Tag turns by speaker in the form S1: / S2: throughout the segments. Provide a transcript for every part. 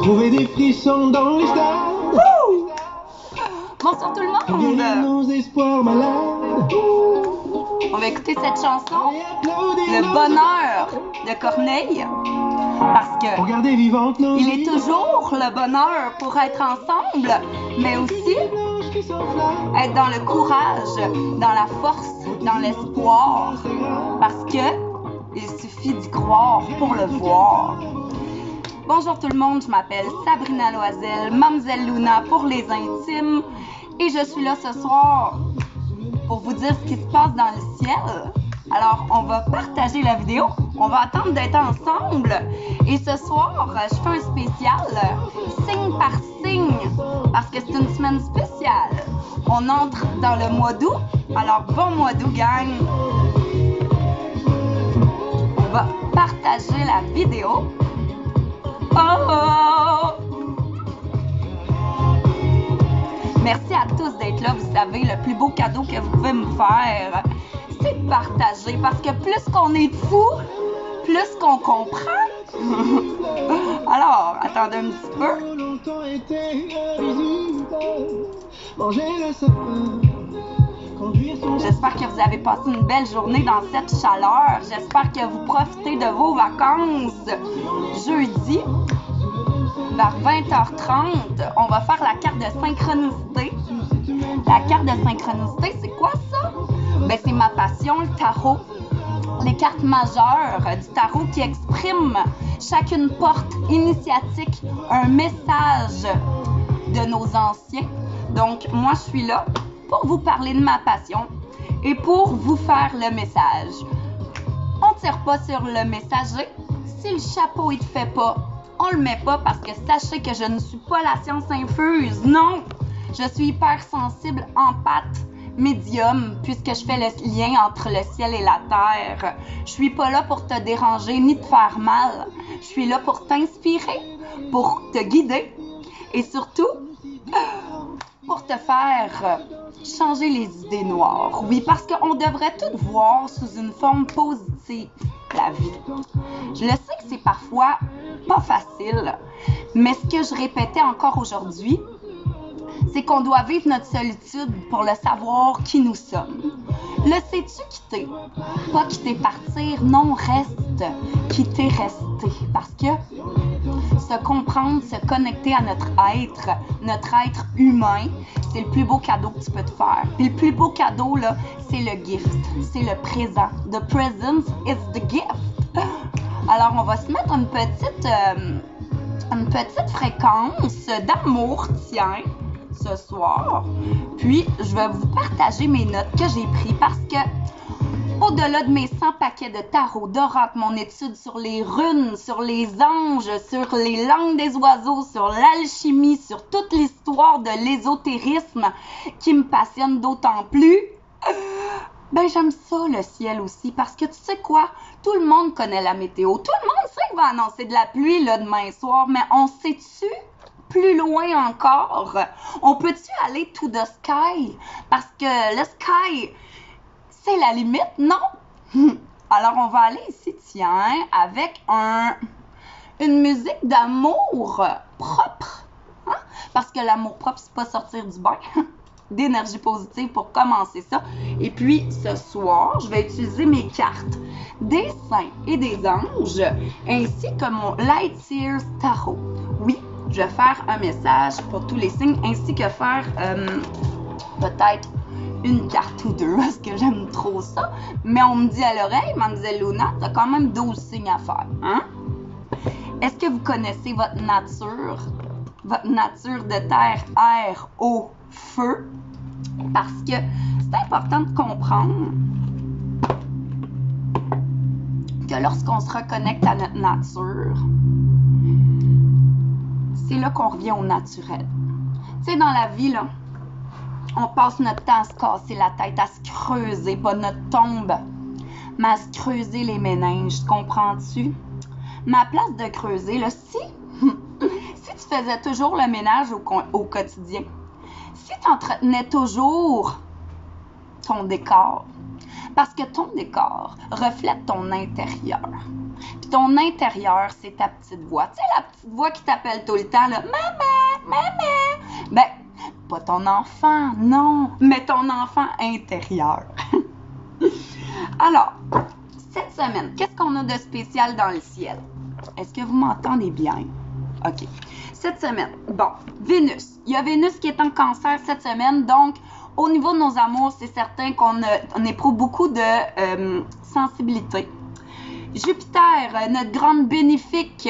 S1: retrouver des frissons dans les stades.
S2: Wouh! Bonsoir tout le
S1: Guérir
S2: monde!
S1: nos espoirs malades.
S2: On va écouter cette chanson,
S1: Et applaudir
S2: Le
S1: nos
S2: bonheur de Corneille, parce que
S1: Regardez vivante nos
S2: il est
S1: vies.
S2: toujours le bonheur pour être ensemble, mais aussi
S1: Blanche qui s'enflamme.
S2: être dans le courage, dans la force, dans l'espoir, parce que il suffit d'y croire pour le voir. Bonjour tout le monde, je m'appelle Sabrina Loisel, Mamzelle Luna pour les intimes, et je suis là ce soir pour vous dire ce qui se passe dans le ciel. Alors, on va partager la vidéo, on va attendre d'être ensemble, et ce soir, je fais un spécial, signe par signe, parce que c'est une semaine spéciale. On entre dans le mois d'août, alors bon mois d'août, gang! On va partager la vidéo. Oh! Merci à tous d'être là. Vous savez, le plus beau cadeau que vous pouvez me faire, c'est de partager. Parce que plus qu'on est de fous, plus qu'on comprend. Alors, attendez un petit peu.
S1: Longtemps été invisible. Manger le sapin. Conduire son
S2: J'espère que vous avez passé une belle journée dans cette chaleur. J'espère que vous profitez de vos vacances. Jeudi, vers 20h30, on va faire la carte de synchronicité. La carte de synchronicité, c'est quoi ça? Ben, c'est ma passion, le tarot. Les cartes majeures du tarot qui expriment chacune porte initiatique un message de nos anciens. Donc, moi, je suis là pour vous parler de ma passion et pour vous faire le message. On ne tire pas sur le messager. Si le chapeau il te fait pas, on le met pas parce que sachez que je ne suis pas la science infuse. Non, je suis hyper sensible, empathe, médium, puisque je fais le lien entre le ciel et la terre. Je suis pas là pour te déranger ni te faire mal. Je suis là pour t'inspirer, pour te guider et surtout pour te faire changer les idées noires. Oui, parce qu'on devrait tout voir sous une forme positive, la vie. Je le sais que c'est parfois pas facile, mais ce que je répétais encore aujourd'hui, c'est qu'on doit vivre notre solitude pour le savoir qui nous sommes. Le sais-tu quitter? Pas quitter partir, non, reste. Quitter, rester. Parce que se comprendre, se connecter à notre être humain, c'est le plus beau cadeau que tu peux te faire. Puis le plus beau cadeau, là, c'est le gift, c'est le présent. The present is the gift. Alors, on va se mettre une petite fréquence d'amour, tiens, ce soir. Puis, je vais vous partager mes notes que j'ai prises parce que au-delà de mes 100 paquets de tarot, d'oracle, mon étude sur les runes, sur les anges, sur les langues des oiseaux, sur l'alchimie, sur toute l'histoire de l'ésotérisme qui me passionne d'autant plus, ben j'aime ça le ciel aussi parce que tu sais quoi? Tout le monde connaît la météo. Tout le monde sait qu'il va annoncer de la pluie là, demain soir, mais on sait-tu plus loin encore? On peut-tu aller to the sky? Parce que le sky, c'est la limite, non? Alors, on va aller ici, tiens, avec une musique d'amour propre. Hein? Parce que l'amour propre, c'est pas sortir du bain. D'énergie positive pour commencer ça. Et puis, ce soir, je vais utiliser mes cartes des saints et des anges, ainsi que mon Light Years Tarot. Oui, je vais faire un message pour tous les signes, ainsi que faire peut-être une carte ou deux, parce que j'aime trop ça. Mais on me dit à l'oreille, Mamzelle Luna, t'as quand même 12 signes à faire. Hein? Est-ce que vous connaissez votre nature? Votre nature de terre, air, eau, feu? Parce que c'est important de comprendre que lorsqu'on se reconnecte à notre nature, c'est là qu'on revient au naturel. Tu sais, dans la vie, là, on passe notre temps à se casser la tête, à se creuser, pas notre tombe, mais à se creuser les méninges, comprends-tu? Mais à la place de creuser, là, si tu faisais toujours le ménage au quotidien, si tu entretenais toujours ton décor, parce que ton décor reflète ton intérieur. Puis ton intérieur, c'est ta petite voix. Tu sais, la petite voix qui t'appelle tout le temps, là, maman, maman. Ben, pas ton enfant, non, mais ton enfant intérieur. Alors, cette semaine, qu'est-ce qu'on a de spécial dans le ciel? Est-ce que vous m'entendez bien? OK. Cette semaine, bon, Vénus. Il y a Vénus qui est en Cancer cette semaine, donc au niveau de nos amours, c'est certain qu'on éprouve beaucoup de sensibilité. Jupiter, notre grande bénéfique,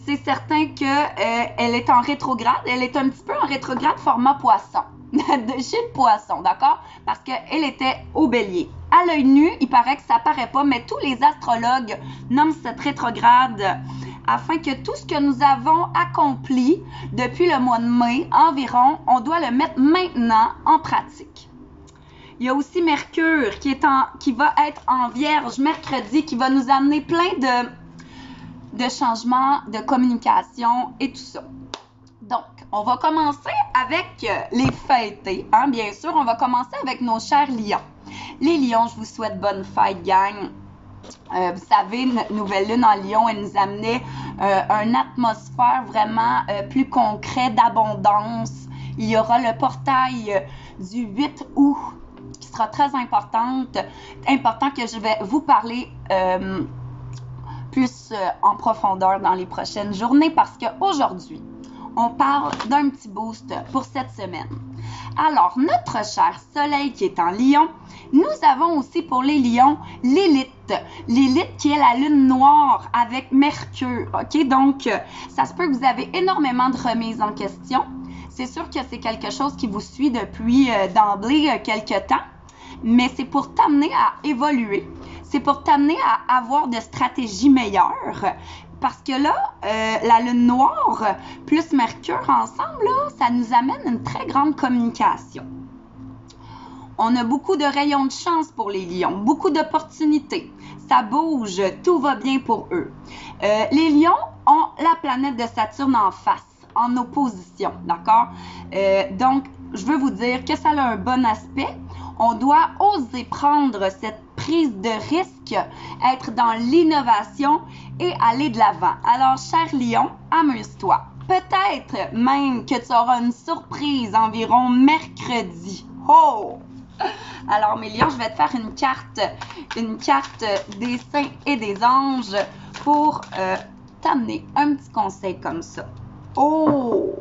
S2: c'est certain qu'elle est en rétrograde. Elle est un petit peu en rétrograde format poisson, de chez le poisson, d'accord? Parce qu'elle était au bélier. À l'œil nu, il paraît que ça paraît pas, mais tous les astrologues nomment cette rétrograde afin que tout ce que nous avons accompli depuis le mois de mai environ, on doit le mettre maintenant en pratique. Il y a aussi Mercure qui va être en Vierge mercredi, qui va nous amener plein de changements, de communication et tout ça. Donc, on va commencer avec les fêtés, hein, bien sûr. On va commencer avec nos chers lions. Les lions, je vous souhaite bonne fête, gang. Vous savez, notre nouvelle lune en lion, elle nous amenait une atmosphère vraiment plus concrète, d'abondance. Il y aura le portail du 8 août qui sera très important que je vais vous parler plus en profondeur dans les prochaines journées parce qu'aujourd'hui, on parle d'un petit boost pour cette semaine. Alors, notre cher soleil qui est en lion, nous avons aussi pour les lions Lilith. Lilith qui est la lune noire avec Mercure. OK? Donc, ça se peut que vous avez énormément de remises en question. C'est sûr que c'est quelque chose qui vous suit depuis d'emblée quelques temps, mais c'est pour t'amener à évoluer. C'est pour t'amener à avoir de stratégies meilleures. Parce que là, la lune noire plus Mercure ensemble, là, ça nous amène une très grande communication. On a beaucoup de rayons de chance pour les lions, beaucoup d'opportunités. Ça bouge, tout va bien pour eux. Les lions ont la planète de Saturne en face, en opposition, d'accord? Donc, je veux vous dire que ça a un bon aspect. On doit oser prendre cette prise de risque, être dans l'innovation et aller de l'avant. Alors, cher lion, amuse-toi. Peut-être même que tu auras une surprise environ mercredi. Oh! Alors, mes lions, je vais te faire une carte des saints et des anges pour t'amener un petit conseil comme ça. Oh!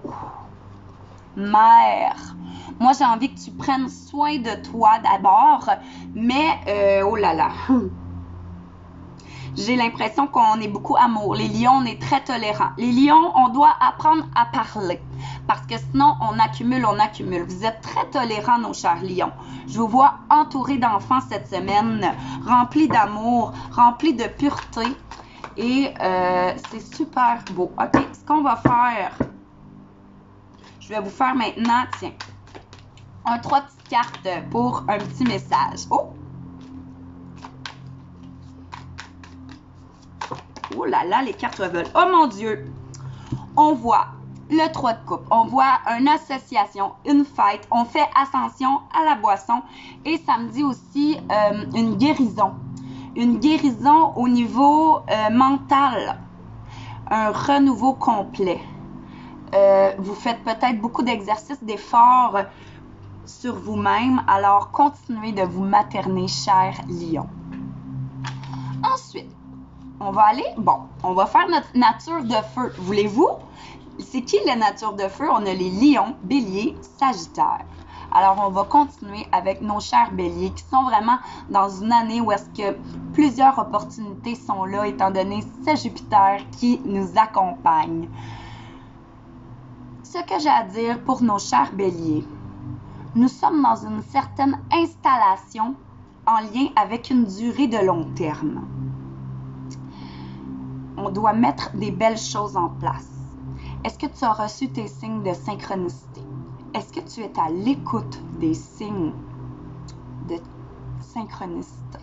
S2: Mère! Moi, j'ai envie que tu prennes soin de toi d'abord, mais oh là là! J'ai l'impression qu'on est beaucoup amour. Les lions, on est très tolérants. Les lions, on doit apprendre à parler. Parce que sinon, on accumule, on accumule. Vous êtes très tolérants, nos chers lions. Je vous vois entourés d'enfants cette semaine, remplis d'amour, remplis de pureté. Et c'est super beau. OK, ce qu'on va faire, je vais vous faire maintenant, tiens, 3 petites cartes pour un petit message. Oh! Oh là là, les cartes revolent. Oh mon Dieu! On voit le 3 de coupe. On voit une association, une fête. On fait ascension à la boisson. Et ça me dit aussi une guérison. Une guérison au niveau mental. Un renouveau complet. Vous faites peut-être beaucoup d'exercices, d'efforts sur vous-même. Alors, continuez de vous materner, cher lion. Ensuite, on va aller, on va faire notre nature de feu. Voulez-vous? C'est qui la nature de feu? On a les lions, béliers, sagittaires. Alors, on va continuer avec nos chers béliers qui sont vraiment dans une année où est-ce que plusieurs opportunités sont là, étant donné c'est Jupiter qui nous accompagne. Ce que j'ai à dire pour nos chers béliers, nous sommes dans une certaine installation en lien avec une durée de long terme. On doit mettre des belles choses en place. Est-ce que tu as reçu tes signes de synchronicité? Est-ce que tu es à l'écoute des signes de synchronicité?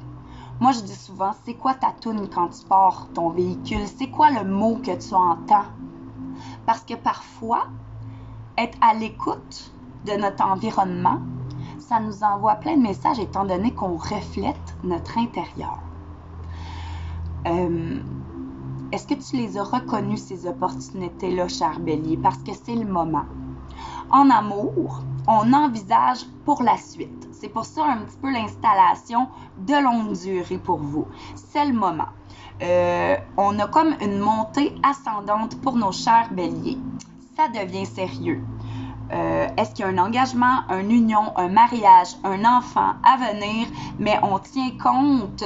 S2: Moi, je dis souvent, c'est quoi ta toune quand tu pars ton véhicule? C'est quoi le mot que tu entends? Parce que parfois, être à l'écoute de notre environnement, ça nous envoie plein de messages étant donné qu'on reflète notre intérieur. Est-ce que tu les as reconnues, ces opportunités-là, cher Bélier? Parce que c'est le moment. En amour, on envisage pour la suite. C'est pour ça un petit peu l'installation de longue durée pour vous. C'est le moment. On a comme une montée ascendante pour nos chers Béliers. Ça devient sérieux. Est-ce qu'il y a un engagement, une union, un mariage, un enfant à venir, mais on tient compte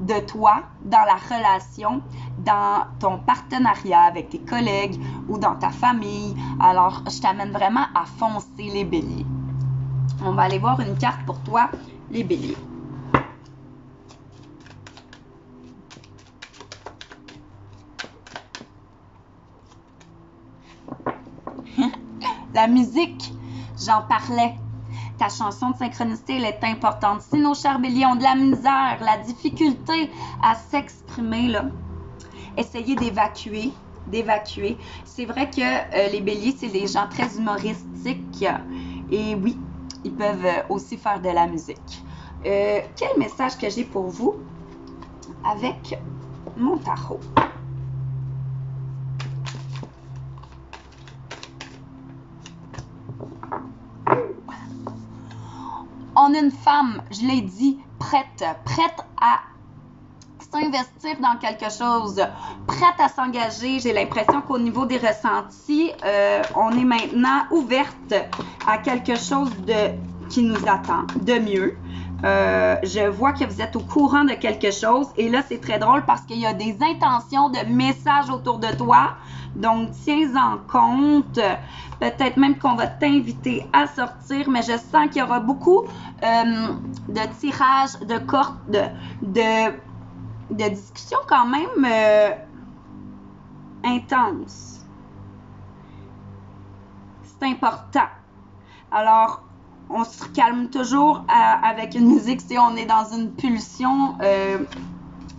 S2: de toi dans la relation, dans ton partenariat avec tes collègues ou dans ta famille. Alors, je t'amène vraiment à foncer les Béliers. On va aller voir une carte pour toi, les Béliers. La musique, j'en parlais. Ta chanson de synchronicité, elle est importante. Si nos chers Béliers ont de la misère, la difficulté à s'exprimer, là, essayez d'évacuer. C'est vrai que les Béliers, c'est des gens très humoristiques. Et oui, ils peuvent aussi faire de la musique. Quel message que j'ai pour vous avec mon tarot? On a une femme, je l'ai dit, prête à s'investir dans quelque chose, prête à s'engager. J'ai l'impression qu'au niveau des ressentis, on est maintenant ouverte à quelque chose qui nous attend, de mieux. Je vois que vous êtes au courant de quelque chose et là, c'est très drôle parce qu'il y a des intentions de messages autour de toi. Donc, tiens-en compte. Peut-être même qu'on va t'inviter à sortir, mais je sens qu'il y aura beaucoup de tirages, de cordes, de discussions quand même intenses. C'est important. Alors, on se calme toujours avec une musique si on est dans une pulsion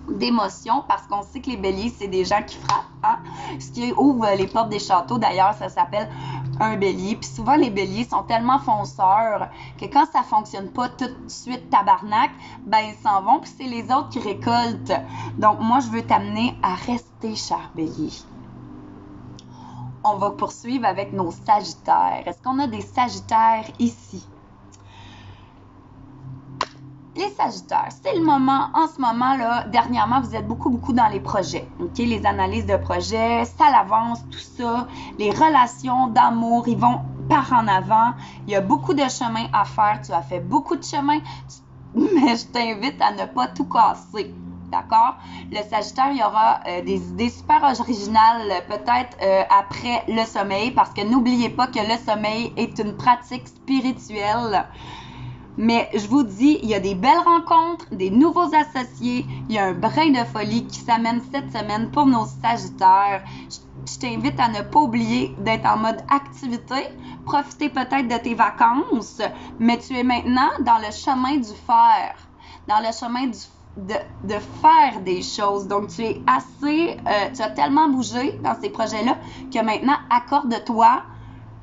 S2: d'émotion, parce qu'on sait que les Béliers, c'est des gens qui frappent. Hein? Ce qui ouvre les portes des châteaux, d'ailleurs, ça s'appelle un Bélier. Puis souvent, les Béliers sont tellement fonceurs que quand ça fonctionne pas tout de suite, tabarnak, ben ils s'en vont, puis c'est les autres qui récoltent. Donc, moi, je veux t'amener à rester, cher Bélier. On va poursuivre avec nos Sagittaires. Est-ce qu'on a des Sagittaires ici? Les Sagittaires, c'est le moment, en ce moment-là, dernièrement, vous êtes beaucoup dans les projets, ok? Les analyses de projets, ça l'avance, tout ça, les relations d'amour, ils vont par en avant. Il y a beaucoup de chemin à faire, tu as fait beaucoup de chemin, mais je t'invite à ne pas tout casser, d'accord? Le Sagittaire, il y aura des idées super originales, peut-être après le sommeil, parce que n'oubliez pas que le sommeil est une pratique spirituelle. Mais je vous dis, il y a des belles rencontres, des nouveaux associés, il y a un brin de folie qui s'amène cette semaine pour nos Sagittaires. Je t'invite à ne pas oublier d'être en mode activité, profiter peut-être de tes vacances, mais tu es maintenant dans le chemin du faire, dans le chemin de faire des choses. Donc, tu es assez, tu as tellement bougé dans ces projets-là que maintenant, accorde-toi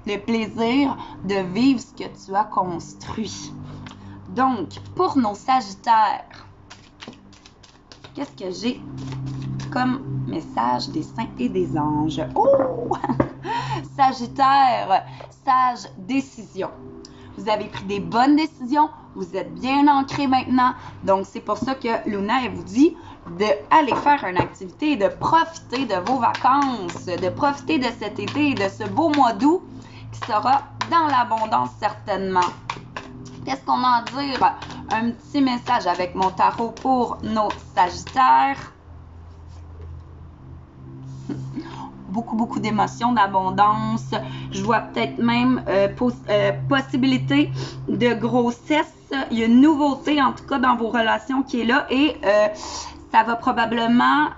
S2: le plaisir de vivre ce que tu as construit. Donc, pour nos Sagittaires, qu'est-ce que j'ai comme message des saints et des anges? Oh! Sagittaire, sage décision. Vous avez pris des bonnes décisions, vous êtes bien ancrés maintenant. Donc, c'est pour ça que Luna, elle vous dit d'aller faire une activité et de profiter de vos vacances, de profiter de cet été et de ce beau mois d'août qui sera dans l'abondance certainement. Qu'est-ce qu'on a à dire? Un petit message avec mon tarot pour nos Sagittaires. Beaucoup d'émotions, d'abondance. Je vois peut-être même possibilité de grossesse. Il y a une nouveauté, en tout cas, dans vos relations qui est là. Et ça va probablement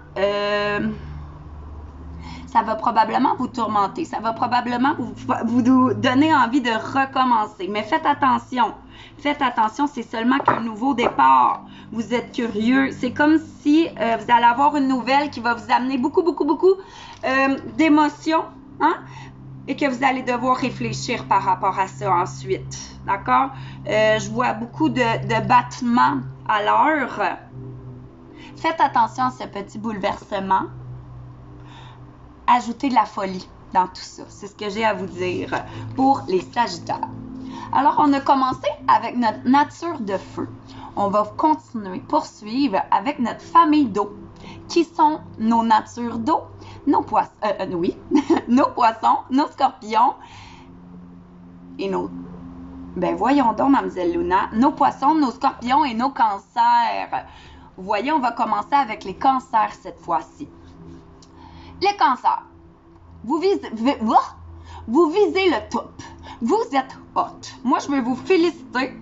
S2: vous tourmenter. Ça va probablement vous donner envie de recommencer. Mais faites attention. Faites attention, c'est seulement qu'un nouveau départ. Vous êtes curieux. C'est comme si vous allez avoir une nouvelle qui va vous amener beaucoup d'émotions, hein? Et que vous allez devoir réfléchir par rapport à ça ensuite. D'accord? Je vois beaucoup de battements à l'heure. Faites attention à ce petit bouleversement. ajouter de la folie dans tout ça. C'est ce que j'ai à vous dire pour les Sagittaires. Alors, on a commencé avec notre nature de feu. On va continuer, poursuivre avec notre famille d'eau. Qui sont nos natures d'eau? Nos poissons, nos poissons, nos scorpions et nos... Ben voyons donc, Mademoiselle Luna, nos poissons, nos scorpions et nos cancers. Vous voyez, on va commencer avec les cancers cette fois-ci. Les cancers, vous visez le top. Vous êtes hot. Moi, je veux vous féliciter.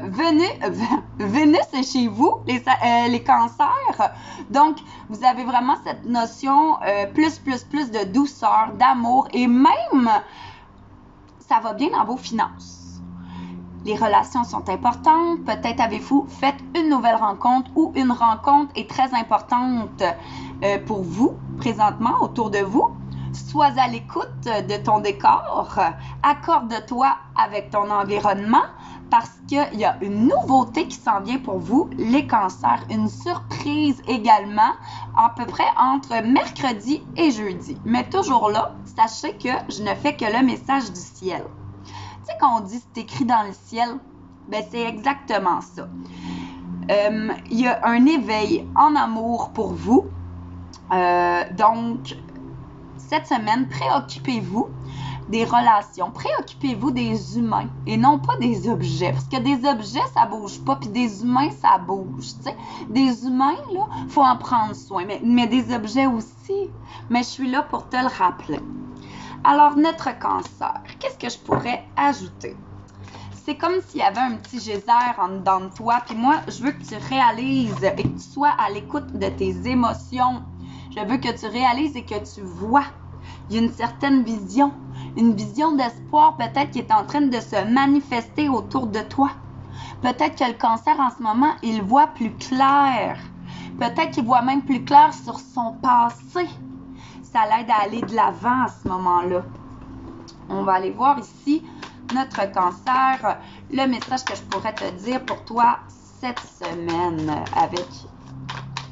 S2: Vénus est chez vous, les cancers. Donc, vous avez vraiment cette notion plus de douceur, d'amour et même, ça va bien dans vos finances. Les relations sont importantes. Peut-être avez-vous fait une nouvelle rencontre ou une rencontre est très importante pour vous, présentement, autour de vous. Sois à l'écoute de ton décor. Accorde-toi avec ton environnement parce qu'il y a une nouveauté qui s'en vient pour vous, les cancers. Une surprise également, à peu près entre mercredi et jeudi. Mais toujours là, sachez que je ne fais que le message du ciel. Tu sais, quand on dit c'est écrit dans le ciel, ben c'est exactement ça. Il y a un éveil en amour pour vous. Donc, cette semaine, préoccupez-vous des relations, préoccupez-vous des humains et non pas des objets. Parce que des objets, ça bouge pas, puis des humains, ça bouge. Tu sais. Des humains, là, faut en prendre soin, mais des objets aussi. Mais je suis là pour te le rappeler. Alors, notre cancer, qu'est-ce que je pourrais ajouter? C'est comme s'il y avait un petit geyser en dedans de toi, puis moi, je veux que tu réalises et que tu sois à l'écoute de tes émotions. Je veux que tu réalises et que tu vois. Il y a une certaine vision, une vision d'espoir peut-être qui est en train de se manifester autour de toi. Peut-être que le cancer en ce moment, il voit plus clair. Peut-être qu'il voit même plus clair sur son passé. Ça l'aide à aller de l'avant à ce moment-là. On va aller voir ici notre cancer, le message que je pourrais te dire pour toi cette semaine avec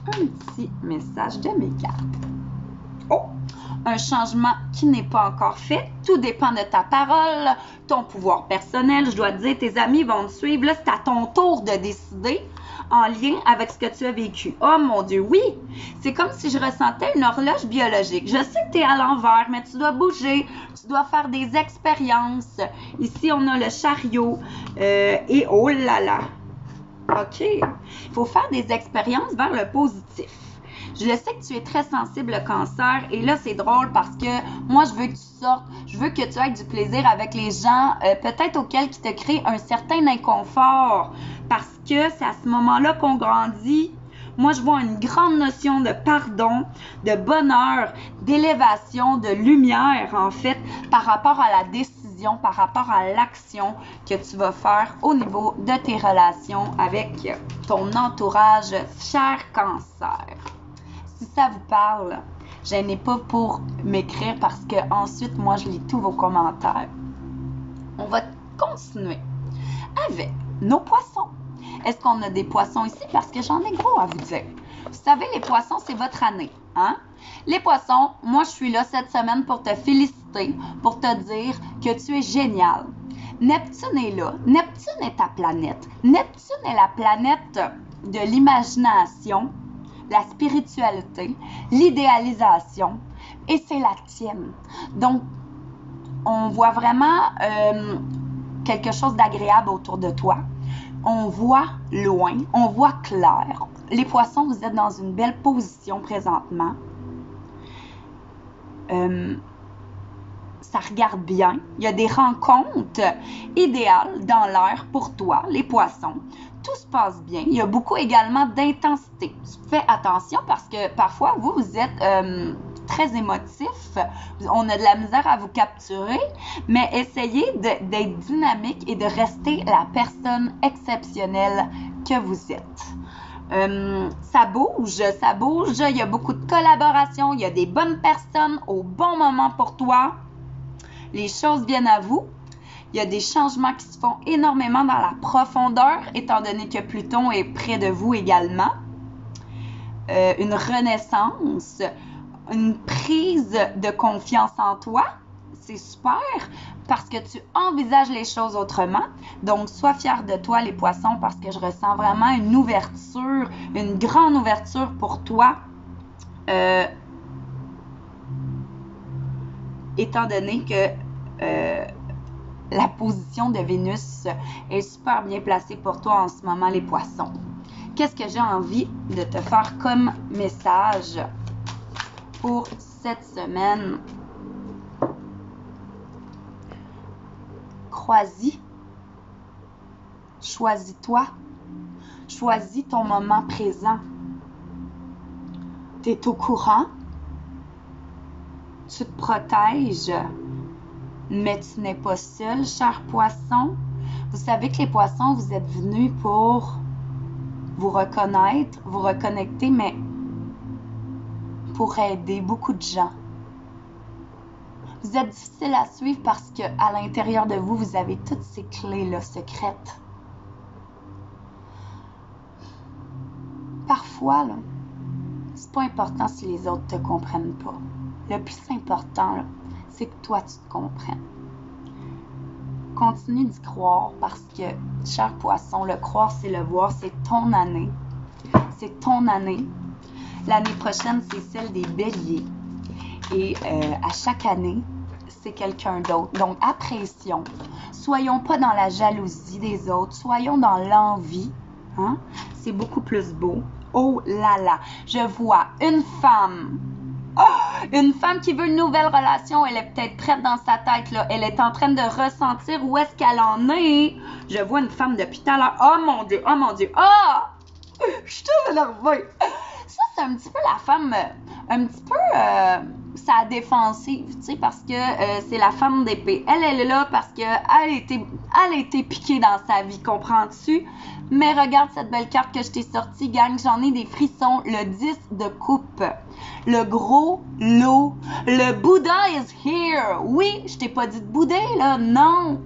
S2: un petit message de mes cartes. Oh! Un changement qui n'est pas encore fait. Tout dépend de ta parole, ton pouvoir personnel. Je dois te dire, tes amis vont te suivre. Là, c'est à ton tour de décider en lien avec ce que tu as vécu. Oh mon Dieu, oui! C'est comme si je ressentais une horloge biologique. Je sais que tu es à l'envers, mais tu dois bouger. Tu dois faire des expériences. Ici, on a le chariot. Et oh là là! OK. Il faut faire des expériences vers le positif. Je le sais que tu es très sensible au cancer et là, c'est drôle parce que moi, je veux que tu sortes, je veux que tu aies du plaisir avec les gens, peut-être auxquels qui te créent un certain inconfort parce que c'est à ce moment-là qu'on grandit. Moi, je vois une grande notion de pardon, de bonheur, d'élévation, de lumière, en fait, par rapport à la décision, par rapport à l'action que tu vas faire au niveau de tes relations avec ton entourage, cher cancer. Si ça vous parle, gênez pas pour m'écrire parce que ensuite, moi, je lis tous vos commentaires. On va continuer avec nos poissons. Est-ce qu'on a des poissons ici? Parce que j'en ai gros à vous dire. Vous savez, les poissons, c'est votre année. Hein? Les poissons, moi, je suis là cette semaine pour te féliciter, pour te dire que tu es génial. Neptune est là. Neptune est ta planète. Neptune est la planète de l'imagination, la spiritualité, l'idéalisation, et c'est la tienne. Donc, on voit vraiment quelque chose d'agréable autour de toi. On voit loin, on voit clair. Les poissons, vous êtes dans une belle position présentement. Ça regarde bien. Il y a des rencontres idéales dans l'air pour toi, les poissons. Tout se passe bien. Il y a beaucoup également d'intensité. Fais attention parce que parfois, vous êtes très émotif. On a de la misère à vous capturer, mais essayez d'être dynamique et de rester la personne exceptionnelle que vous êtes. Ça bouge. Il y a beaucoup de collaboration. Il y a des bonnes personnes au bon moment pour toi. Les choses viennent à vous. Il y a des changements qui se font énormément dans la profondeur, étant donné que Pluton est près de vous également. Une renaissance. une prise de confiance en toi. C'est super parce que tu envisages les choses autrement. Donc, sois fier de toi, les poissons, parce que je ressens vraiment une ouverture, une grande ouverture pour toi. Étant donné que la position de Vénus est super bien placée pour toi en ce moment, les poissons. Qu'est-ce que j'ai envie de te faire comme message pour cette semaine? Crois-y. Choisis-toi. Choisis ton moment présent. Tu es au courant. Tu te protèges. Mais tu n'es pas seul, cher poisson. Vous savez que les poissons, vous êtes venus pour vous reconnaître, vous reconnecter, mais pour aider beaucoup de gens. Vous êtes difficile à suivre parce qu'à l'intérieur de vous, vous avez toutes ces clés-là secrètes. Parfois, là, c'est pas important si les autres te comprennent pas. Le plus important, là, c'est que toi, tu te comprennes. Continue d'y croire parce que, cher poisson, le croire, c'est le voir, c'est ton année. C'est ton année. L'année prochaine, c'est celle des béliers. Et à chaque année, c'est quelqu'un d'autre. Donc, apprécions. Soyons pas dans la jalousie des autres. Soyons dans l'envie. Hein? C'est beaucoup plus beau. Oh là là! Je vois une femme. Oh, une femme qui veut une nouvelle relation. Elle est peut-être prête dans sa tête, là. Elle est en train de ressentir où est-ce qu'elle en est. Je vois une femme depuis tout à l'heure. Oh mon Dieu! Oh mon Dieu! Ah! Oh! Je suis trop énervée. Ça, c'est un petit peu la femme, un petit peu sa défensive, tu sais, parce que c'est la femme d'épée. Elle est là parce qu'elle a été piquée dans sa vie, comprends-tu? Mais regarde cette belle carte que je t'ai sortie, gang, j'en ai des frissons. Le 10 de coupe, le gros lot, le Bouddha is here. Oui, je t'ai pas dit de bouder, là, non.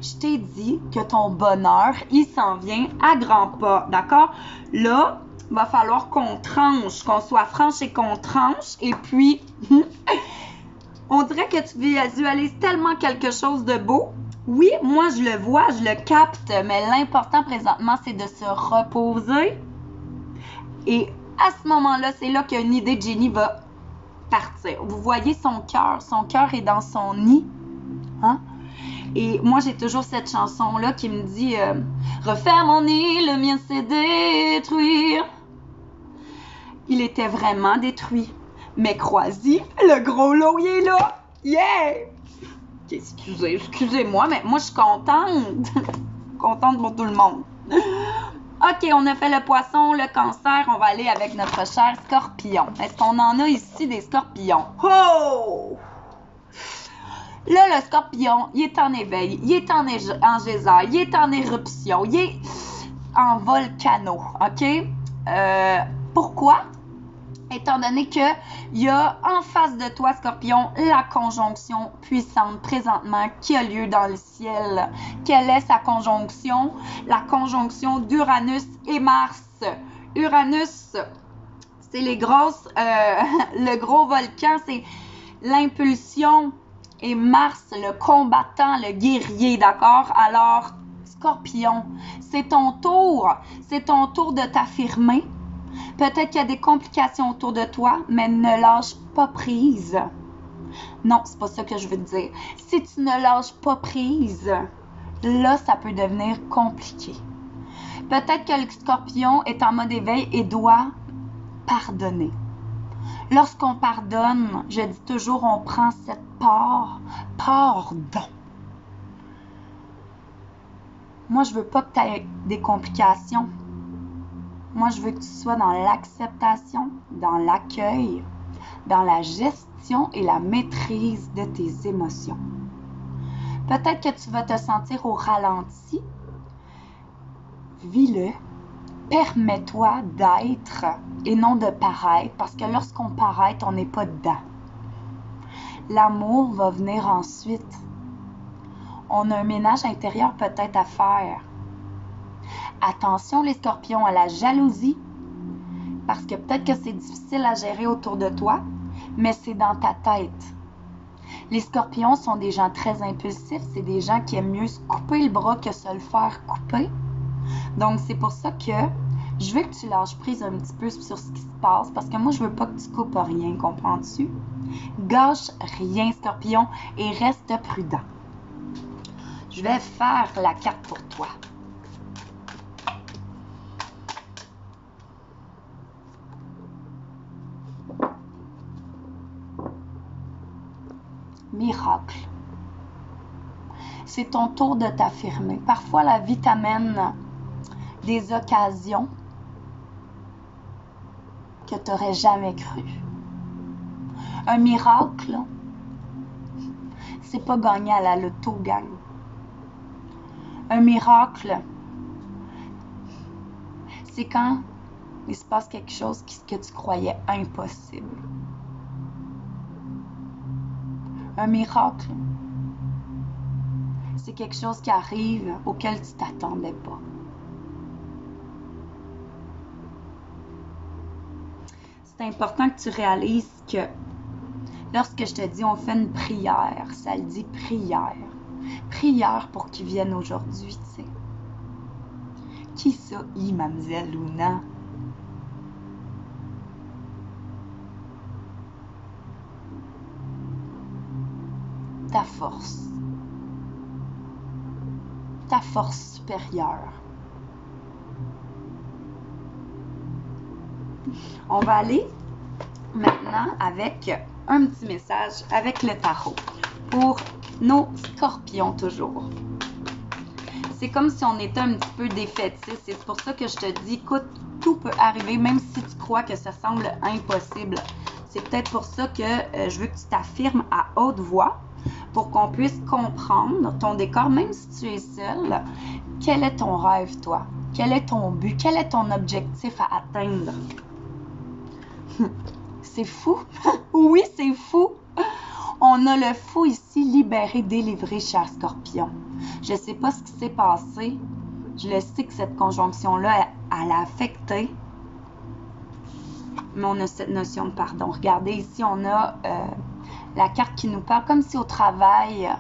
S2: Je t'ai dit que ton bonheur, il s'en vient à grands pas, d'accord? Là, va falloir qu'on tranche, qu'on soit franche et qu'on tranche. Et puis, on dirait que tu visualises tellement quelque chose de beau. Oui, moi, je le vois, je le capte, mais l'important présentement, c'est de se reposer. Et à ce moment-là, c'est là qu'une idée de génie va partir. Vous voyez son cœur est dans son nid. Hein? Et moi, j'ai toujours cette chanson-là qui me dit refaire mon nid, le mien s'est détruit. Il était vraiment détruit. Mais crois-y, le gros lot, il est là. Yeah! Excusez-moi, mais moi, je suis contente. Contente pour tout le monde. OK, on a fait le poisson, le cancer. On va aller avec notre cher scorpion. Est-ce qu'on en a ici des scorpions? Oh! Là, le scorpion, il est en éveil, il est en geyser, il est en éruption, il est en volcano, OK? Pourquoi? Étant donné qu'il y a en face de toi, Scorpion, la conjonction puissante présentement qui a lieu dans le ciel. Quelle est sa conjonction? La conjonction d'Uranus et Mars. Uranus, c'est les grosses, le gros volcan, c'est l'impulsion. Et Mars, le combattant, le guerrier, d'accord? Alors, Scorpion, c'est ton tour de t'affirmer. Peut-être qu'il y a des complications autour de toi, mais ne lâche pas prise. Non, c'est pas ça que je veux te dire. Si tu ne lâches pas prise, là, ça peut devenir compliqué. Peut-être que le scorpion est en mode éveil et doit pardonner. Lorsqu'on pardonne, je dis toujours, on prend cette pardon. Moi, je veux pas que tu aies des complications. Moi, je veux que tu sois dans l'acceptation, dans l'accueil, dans la gestion et la maîtrise de tes émotions. Peut-être que tu vas te sentir au ralenti. Vis-le. Permets-toi d'être et non de paraître, parce que lorsqu'on paraît, on n'est pas dedans. L'amour va venir ensuite. On a un ménage intérieur peut-être à faire. Attention les scorpions à la jalousie, parce que peut-être que c'est difficile à gérer autour de toi, mais c'est dans ta tête. Les scorpions sont des gens très impulsifs, c'est des gens qui aiment mieux se couper le bras que se le faire couper. Donc, c'est pour ça que je veux que tu lâches prise un petit peu sur ce qui se passe, parce que moi, je veux pas que tu coupes rien, comprends-tu? Gâche rien, scorpion, et reste prudent. Je vais faire la carte pour toi. Miracle. C'est ton tour de t'affirmer. Parfois, la vie t'amène des occasions que tu n'aurais jamais cru. Un miracle, c'est pas gagner à la loto, gang. Un miracle, c'est quand il se passe quelque chose que tu croyais impossible. Un miracle, c'est quelque chose qui arrive auquel tu t'attendais pas. C'est important que tu réalises que lorsque je te dis on fait une prière, ça le dit prière. Prière pour qu'ils viennent aujourd'hui, tu sais. Qui ça, mademoiselle Luna? Ta force. Ta force supérieure. On va aller maintenant avec un petit message avec le tarot pour nos scorpions toujours. C'est comme si on était un petit peu défaitiste. C'est pour ça que je te dis, écoute, tout peut arriver, même si tu crois que ça semble impossible. C'est peut-être pour ça que je veux que tu t'affirmes à haute voix pour qu'on puisse comprendre ton décor, même si tu es seul. Quel est ton rêve, toi? Quel est ton but? Quel est ton objectif à atteindre? C'est fou. Oui, c'est fou. On a le fou ici, libéré, délivré, cher Scorpion. Je ne sais pas ce qui s'est passé. Je le sais que cette conjonction-là, elle a affecté. Mais on a cette notion de pardon. Regardez, ici, on a la carte qui nous parle comme si au travail,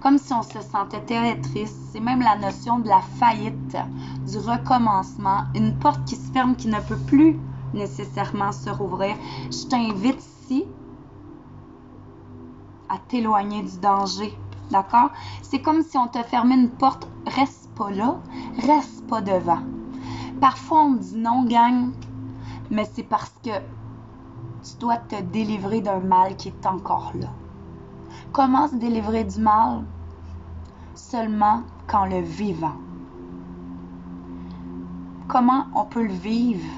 S2: comme si on se sentait très triste. C'est même la notion de la faillite, du recommencement, une porte qui se ferme, qui ne peut plus nécessairement se rouvrir. Je t'invite ici à t'éloigner du danger, d'accord? C'est comme si on te fermait une porte. Reste pas là, reste pas devant. Parfois, on me dit non, gang, mais c'est parce que tu dois te délivrer d'un mal qui est encore là. Comment se délivrer du mal? Seulement quand le vivant. Comment on peut le vivre?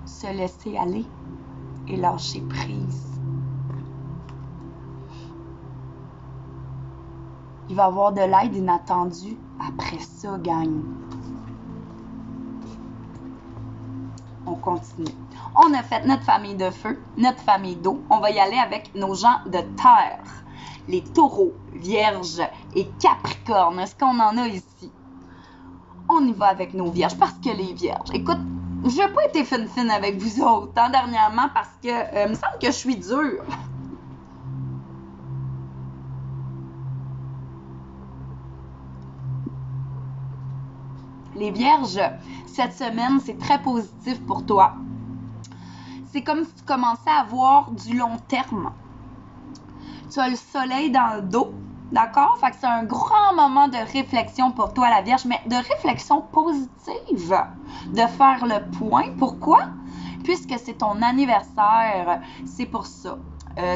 S2: Se laisser aller et lâcher prise. Il va y avoir de l'aide inattendue après ça, gang. On continue. On a fait notre famille de feu, notre famille d'eau. On va y aller avec nos gens de terre. Les taureaux, vierges et capricornes. Est-ce qu'on en a ici? On y va avec nos vierges parce que les vierges... Écoute, je n'ai pas été fine avec vous autres dernièrement parce que il me semble que je suis dure. Les vierges, cette semaine, c'est très positif pour toi. C'est comme si tu commençais à voir du long terme. Tu as le soleil dans le dos, d'accord? Fait que c'est un grand moment de réflexion pour toi, la Vierge, mais de réflexion positive, de faire le point. Pourquoi? Puisque c'est ton anniversaire, c'est pour ça.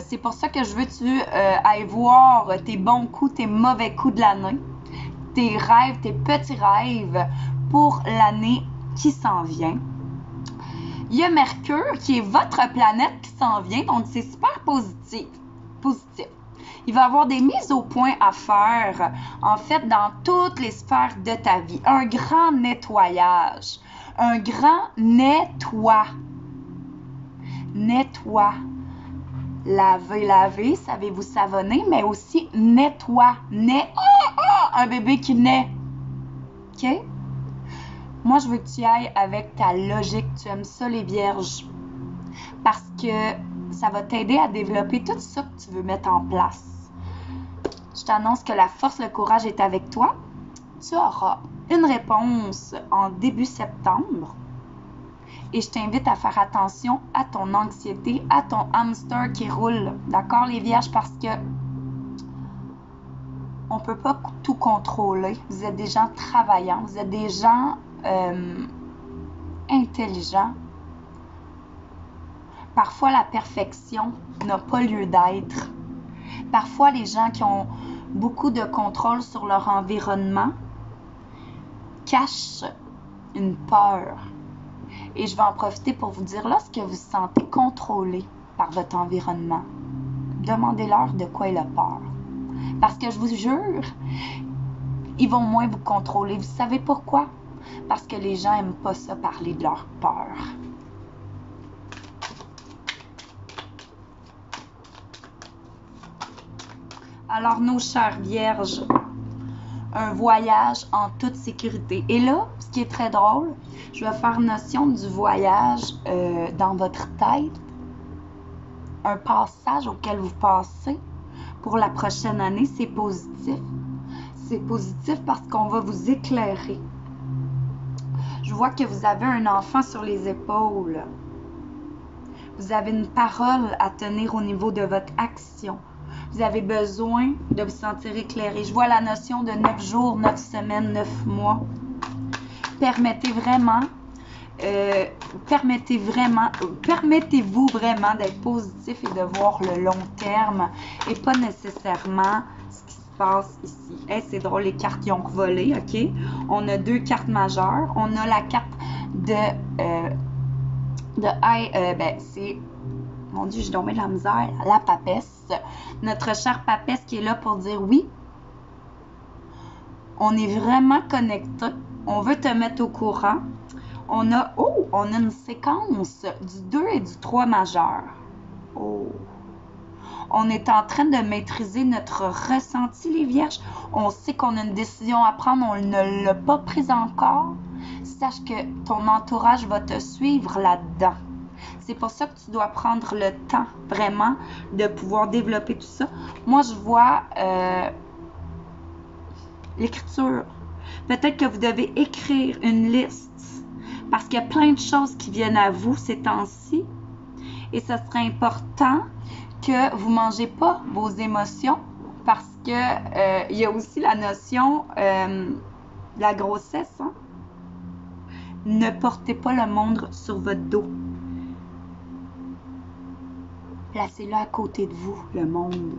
S2: C'est pour ça que je veux que tu ailles voir tes bons coups, tes mauvais coups de l'année, tes rêves, tes petits rêves pour l'année qui s'en vient. Il y a Mercure qui est votre planète qui s'en vient, donc c'est super positif. Il va y avoir des mises au point à faire, en fait, dans toutes les sphères de ta vie. Un grand nettoyage. Un grand nettoie. Laver, savez-vous savonner, mais aussi nettoie. Un bébé qui naît. OK? Moi, je veux que tu ailles avec ta logique. Tu aimes ça, les vierges. parce que ça va t'aider à développer tout ça que tu veux mettre en place. Je t'annonce que la force, le courage est avec toi. Tu auras une réponse en début septembre. Et je t'invite à faire attention à ton anxiété, à ton hamster qui roule. D'accord, les vierges? Parce que on ne peut pas tout contrôler. Vous êtes des gens travaillants. Vous êtes des gens intelligents. Parfois, la perfection n'a pas lieu d'être. Parfois, les gens qui ont beaucoup de contrôle sur leur environnement cachent une peur. Et je vais en profiter pour vous dire, lorsque vous vous sentez contrôlé par votre environnement, demandez-leur de quoi il a peur. Parce que je vous jure, ils vont moins vous contrôler. Vous savez pourquoi? Parce que les gens n'aiment pas ça, parler de leur peur. Alors, nos chères vierges, un voyage en toute sécurité. Et là, ce qui est très drôle, je vais faire notion du voyage dans votre tête, un passage auquel vous passez pour la prochaine année, c'est positif. C'est positif parce qu'on va vous éclairer. Je vois que vous avez un enfant sur les épaules. Vous avez une parole à tenir au niveau de votre action. Vous avez besoin de vous sentir éclairé. Je vois la notion de 9 jours, 9 semaines, 9 mois. Permettez-vous vraiment d'être positif et de voir le long terme et pas nécessairement ce qui se passe ici. Hey, c'est drôle, les cartes qui ont volé, ok? On a 2 cartes majeures. On a la carte c'est... Mon Dieu, j'ai tombé de la misère. La papesse. Notre chère papesse qui est là pour dire oui. On est vraiment connecté. On veut te mettre au courant. On a une séquence du 2 et du 3 majeur. Oh. On est en train de maîtriser notre ressenti, les vierges. On sait qu'on a une décision à prendre. On ne l'a pas prise encore. Sache que ton entourage va te suivre là-dedans. C'est pour ça que tu dois prendre le temps, vraiment, de pouvoir développer tout ça. Moi, je vois l'écriture. Peut-être que vous devez écrire une liste parce qu'il y a plein de choses qui viennent à vous ces temps-ci. Et ce serait important que vous ne mangez pas vos émotions parce que il y a aussi la notion de la grossesse. Hein? Ne portez pas le monde sur votre dos. Placez-le à côté de vous, le monde.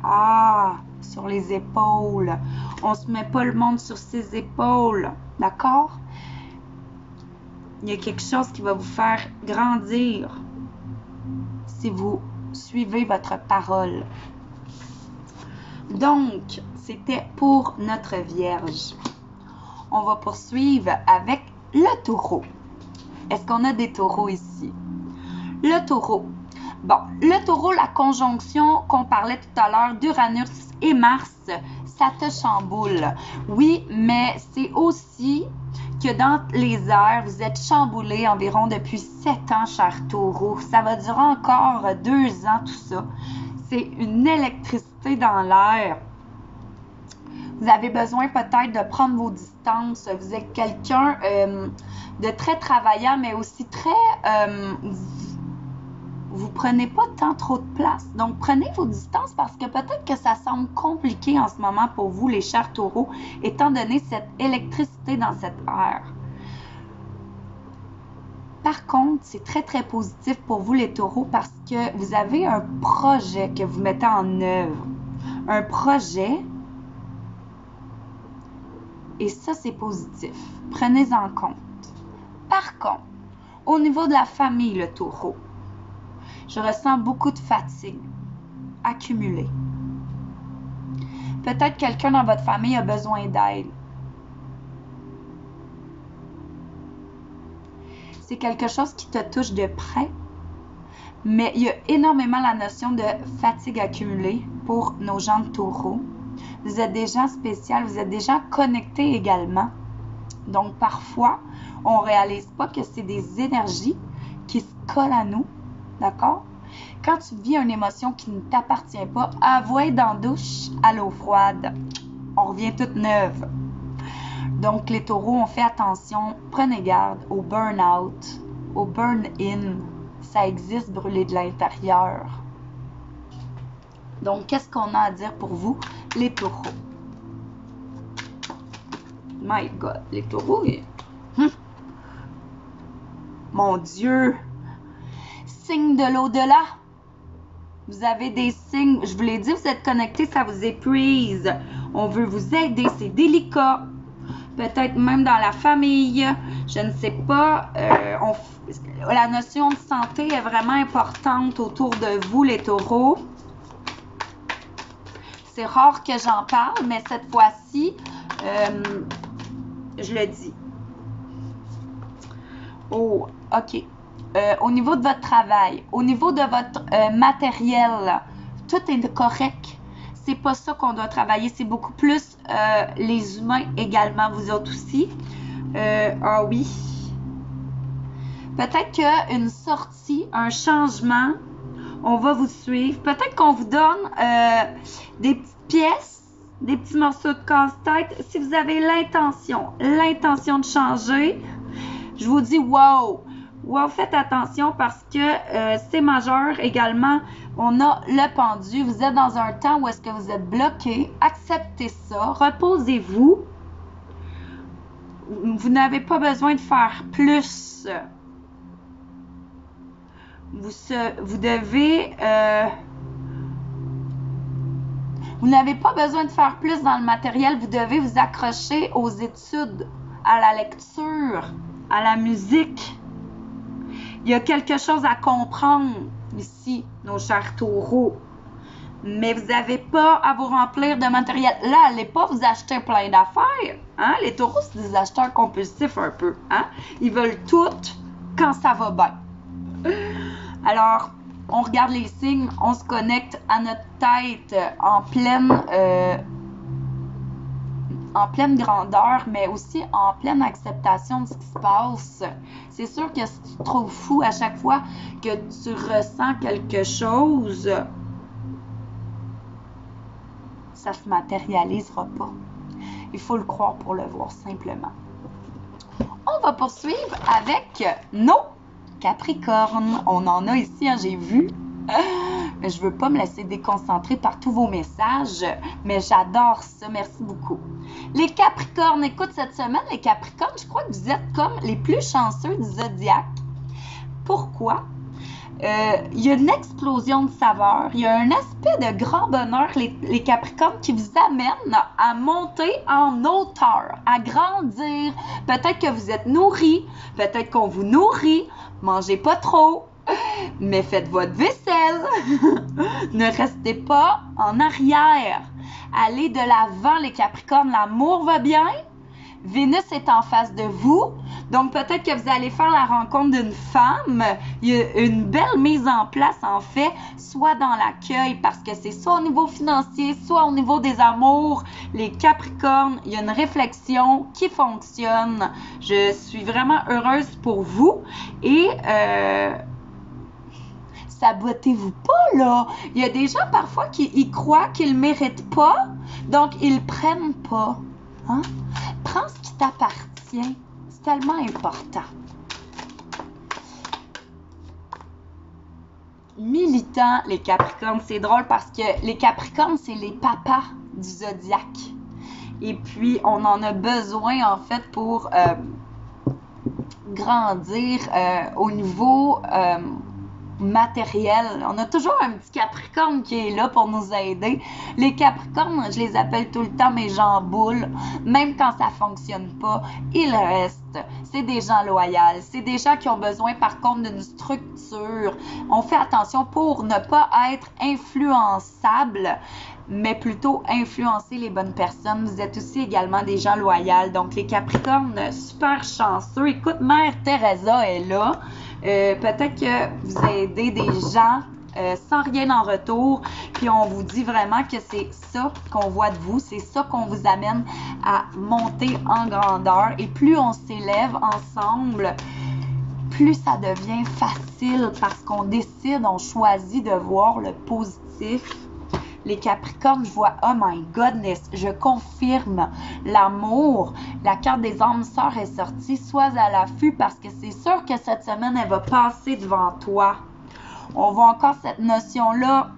S2: Ah, sur les épaules. On ne se met pas le monde sur ses épaules. D'accord? Il y a quelque chose qui va vous faire grandir si vous suivez votre parole. Donc, c'était pour notre Vierge. On va poursuivre avec le taureau. Est-ce qu'on a des taureaux ici? Le taureau. Bon, le taureau, la conjonction qu'on parlait tout à l'heure d'Uranus et Mars, ça te chamboule. Oui, mais c'est aussi que dans les airs, vous êtes chamboulé environ depuis 7 ans, cher taureau. Ça va durer encore 2 ans, tout ça. C'est une électricité dans l'air. Vous avez besoin peut-être de prendre vos distances. Vous êtes quelqu'un de très travaillant, mais aussi très... vous prenez pas tant trop de place. Donc, prenez vos distances parce que peut-être que ça semble compliqué en ce moment pour vous, les chers taureaux, étant donné cette électricité dans cette air. Par contre, c'est très, très positif pour vous, les taureaux, parce que vous avez un projet que vous mettez en œuvre. Un projet. Et ça, c'est positif. Prenez-en compte. Par contre, au niveau de la famille, le taureau, je ressens beaucoup de fatigue accumulée. Peut-être quelqu'un dans votre famille a besoin d'aide. C'est quelque chose qui te touche de près, mais il y a énormément la notion de fatigue accumulée pour nos gens de taureau. Vous êtes des gens spéciaux, vous êtes des gens connectés également. Donc, parfois, on ne réalise pas que c'est des énergies qui se collent à nous D'accord? Quand tu vis une émotion qui ne t'appartient pas, avoue dans la douche à l'eau froide. On revient toute neuve. Donc, les taureaux, on fait attention, prenez garde au burn-out, au burn-in. Ça existe, brûler de l'intérieur. Donc, qu'est-ce qu'on a à dire pour vous, les taureaux? My God, les taureaux, Mon Dieu! Signe de l'au-delà. Vous avez des signes, je vous l'ai dit, vous êtes connectés, ça vous épuise. On veut vous aider, c'est délicat. Peut-être même dans la famille, je ne sais pas. La notion de santé est vraiment importante autour de vous, les taureaux. C'est rare que j'en parle, mais cette fois-ci, je le dis. Oh, OK. Au niveau de votre travail, au niveau de votre matériel, tout est correct. C'est pas ça qu'on doit travailler, c'est beaucoup plus les humains également, vous autres aussi. Ah oui. Peut-être qu'une sortie, un changement, on va vous suivre. Peut-être qu'on vous donne des petites pièces, des petits morceaux de casse-tête. Si vous avez l'intention de changer, je vous dis wow! Wow, faites attention parce que c'est majeur également. On a le pendu. Vous êtes dans un temps où est-ce que vous êtes bloqué. Acceptez ça. Reposez-vous. Vous n'avez pas besoin de faire plus. Vous devez... vous n'avez pas besoin de faire plus dans le matériel. Vous devez vous accrocher aux études, à la lecture, à la musique. Il y a quelque chose à comprendre ici, nos chers taureaux. Mais vous n'avez pas à vous remplir de matériel. Là, allez pas vous acheter plein d'affaires. Hein? Les taureaux, c'est des acheteurs compulsifs un peu. Hein? Ils veulent tout quand ça va bien. Alors, on regarde les signes, on se connecte à notre tête en pleine grandeur, mais aussi en pleine acceptation de ce qui se passe. C'est sûr que si tu te trouves fou à chaque fois que tu ressens quelque chose, ça se matérialisera pas. Il faut le croire pour le voir, simplement. On va poursuivre avec nos Capricornes. On en a ici, hein, j'ai vu. Je ne veux pas me laisser déconcentrer par tous vos messages, mais j'adore ça. Merci beaucoup. Les Capricornes, écoute, cette semaine, les Capricornes, je crois que vous êtes comme les plus chanceux du zodiaque. Pourquoi? Il y a une explosion de saveurs, il y a un aspect de grand bonheur, les Capricornes, qui vous amène à monter en hauteur, à grandir. Peut-être que vous êtes nourris, peut-être qu'on vous nourrit. Mangez pas trop, mais faites votre vaisselle. Ne restez pas en arrière. Allez de l'avant, les Capricornes. L'amour va bien. Vénus est en face de vous. Donc, peut-être que vous allez faire la rencontre d'une femme. Il y a une belle mise en place, en fait, soit dans l'accueil, parce que c'est soit au niveau financier, soit au niveau des amours. Les Capricornes, il y a une réflexion qui fonctionne. Je suis vraiment heureuse pour vous. Et sabotez-vous pas, là. Il y a des gens, parfois, qui y croient qu'ils ne méritent pas, donc ils ne prennent pas. Hein? Prends ce qui t'appartient. C'est tellement important. Militants, les Capricornes, c'est drôle parce que les Capricornes, c'est les papas du zodiaque. Et puis, on en a besoin, en fait, pour grandir au niveau matériel. On a toujours un petit Capricorne qui est là pour nous aider. Les Capricornes, je les appelle tout le temps mes gens boules. Même quand ça fonctionne pas, ils restent. C'est des gens loyaux. C'est des gens qui ont besoin, par contre, d'une structure. On fait attention pour ne pas être influençable, mais plutôt influencer les bonnes personnes. Vous êtes aussi également des gens loyaux. Donc, les Capricornes, super chanceux. Écoute, Mère Teresa est là. Peut-être que vous aidez des gens sans rien en retour, puis on vous dit vraiment que c'est ça qu'on voit de vous, c'est ça qu'on vous amène à monter en grandeur. Et plus on s'élève ensemble, plus ça devient facile parce qu'on décide, on choisit de voir le positif. Les Capricornes, je vois, oh my goodness, je confirme l'amour. La carte des âmes sœurs est sortie. Sois à l'affût parce que c'est sûr que cette semaine, elle va passer devant toi. On voit encore cette notion-là.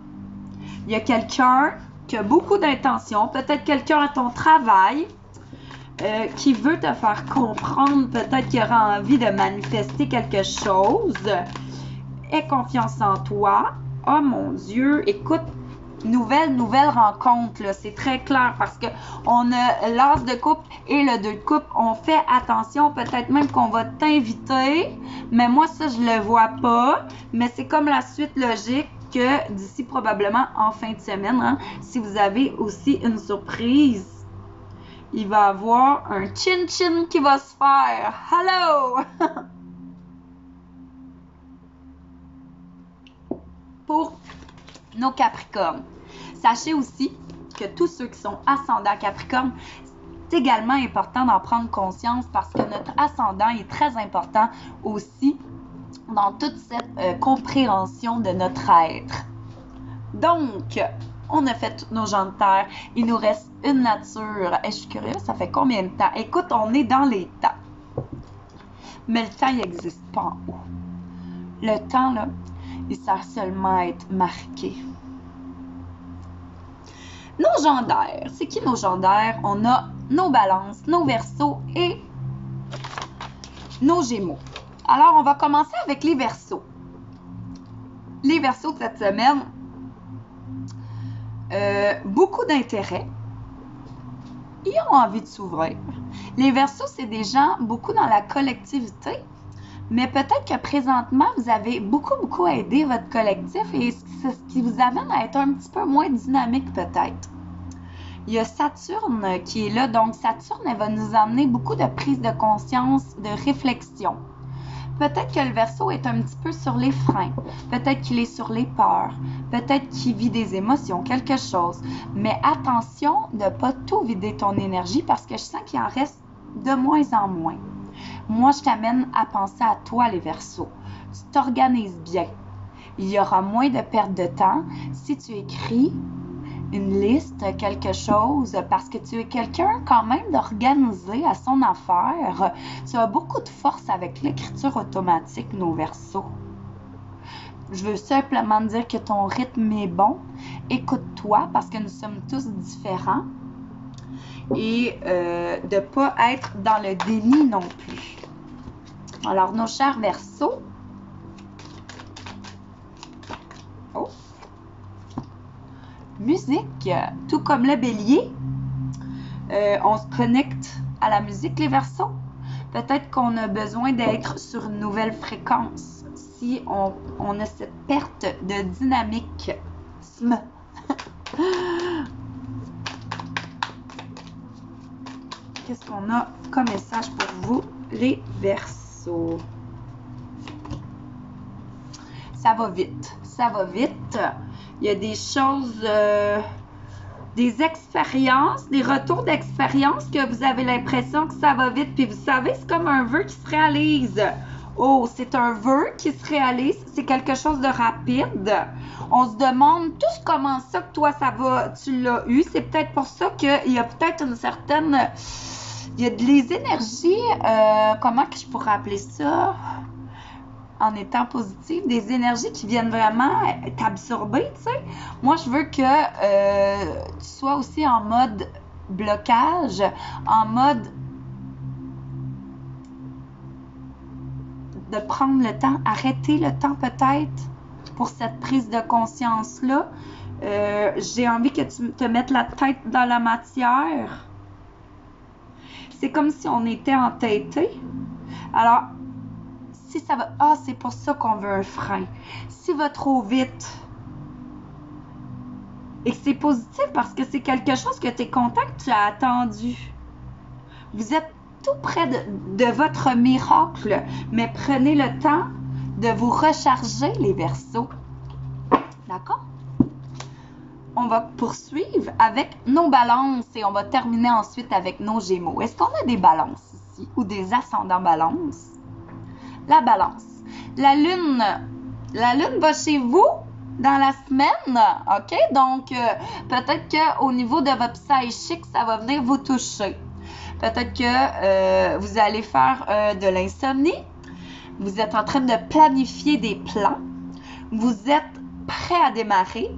S2: Il y a quelqu'un qui a beaucoup d'intentions, peut-être quelqu'un à ton travail qui veut te faire comprendre, peut-être qu'il aura envie de manifester quelque chose. Aie confiance en toi. Oh mon Dieu, écoute, nouvelle rencontre, là, c'est très clair parce que on a l'as de coupe et le 2 de coupe. On fait attention, peut-être même qu'on va t'inviter, mais moi ça je le vois pas, mais c'est comme la suite logique que d'ici probablement en fin de semaine, hein, si vous avez aussi une surprise, il va y avoir un chin-chin qui va se faire. Hello! Pour nos Capricornes. Sachez aussi que tous ceux qui sont ascendants Capricorne, c'est également important d'en prendre conscience parce que notre ascendant est très important aussi dans toute cette compréhension de notre être. Donc, on a fait tous nos gens de terre. Il nous reste une nature. Et je suis curieuse, ça fait combien de temps? Écoute, on est dans les temps. Mais le temps, il n'existe pas en haut. Le temps, là, il sert seulement à être marqué. Nos gens d'air. C'est qui nos gens d'air? On a nos balances, nos verseaux et nos gémeaux. Alors, on va commencer avec les verseaux. Les verseaux de cette semaine, beaucoup d'intérêt. Ils ont envie de s'ouvrir. Les verseaux, c'est des gens beaucoup dans la collectivité, mais peut-être que présentement, vous avez beaucoup aidé votre collectif et c'est ce qui vous amène à être un petit peu moins dynamique peut-être. Il y a Saturne qui est là, donc Saturne, elle va nous amener beaucoup de prise de conscience, de réflexion. Peut-être que le Verseau est un petit peu sur les freins, peut-être qu'il est sur les peurs, peut-être qu'il vit des émotions, quelque chose. Mais attention de ne pas tout vider ton énergie parce que je sens qu'il en reste de moins en moins. Moi, je t'amène à penser à toi, les Verseaux. Tu t'organises bien. Il y aura moins de perte de temps si tu écris une liste, quelque chose, parce que tu es quelqu'un quand même d'organisé à son affaire. Tu as beaucoup de force avec l'écriture automatique, nos Verseaux. Je veux simplement dire que ton rythme est bon. Écoute-toi parce que nous sommes tous différents. Et de ne pas être dans le déni non plus. Alors, nos chers Verseaux. Oh! Musique, tout comme le bélier, on se connecte à la musique, les Verseaux. Peut-être qu'on a besoin d'être sur une nouvelle fréquence si on a cette perte de dynamique. Qu'est-ce qu'on a comme message pour vous, les Verseaux? Ça va vite, ça va vite. Il y a des choses, des expériences, des retours d'expérience que vous avez l'impression que ça va vite. Puis vous savez, c'est comme un vœu qui se réalise. Oh, c'est un vœu qui se réalise. C'est quelque chose de rapide. On se demande tous comment ça que toi, ça va, tu l'as eu. C'est peut-être pour ça qu'il y a peut-être une certaine... Il y a des énergies, comment que je pourrais appeler ça? En étant positive, des énergies qui viennent vraiment t'absorber, tu sais. Moi, je veux que tu sois aussi en mode blocage, en mode de prendre le temps, arrêter le temps peut-être pour cette prise de conscience-là. J'ai envie que tu te mettes la tête dans la matière. C'est comme si on était entêté. Alors, si ça va... Ah, c'est pour ça qu'on veut un frein. Si va trop vite et que c'est positif parce que c'est quelque chose que tu es content que tu as attendu. Vous êtes tout près de votre miracle, mais prenez le temps de vous recharger, les Verseaux. D'accord? On va poursuivre avec nos balances et on va terminer ensuite avec nos Gémeaux. Est-ce qu'on a des balances ici ou des ascendants balances? La balance. La lune va chez vous dans la semaine, OK? Donc, peut-être qu'au niveau de votre psychique, ça va venir vous toucher. Peut-être que vous allez faire de l'insomnie. Vous êtes en train de planifier des plans. Vous êtes prêt à démarrer.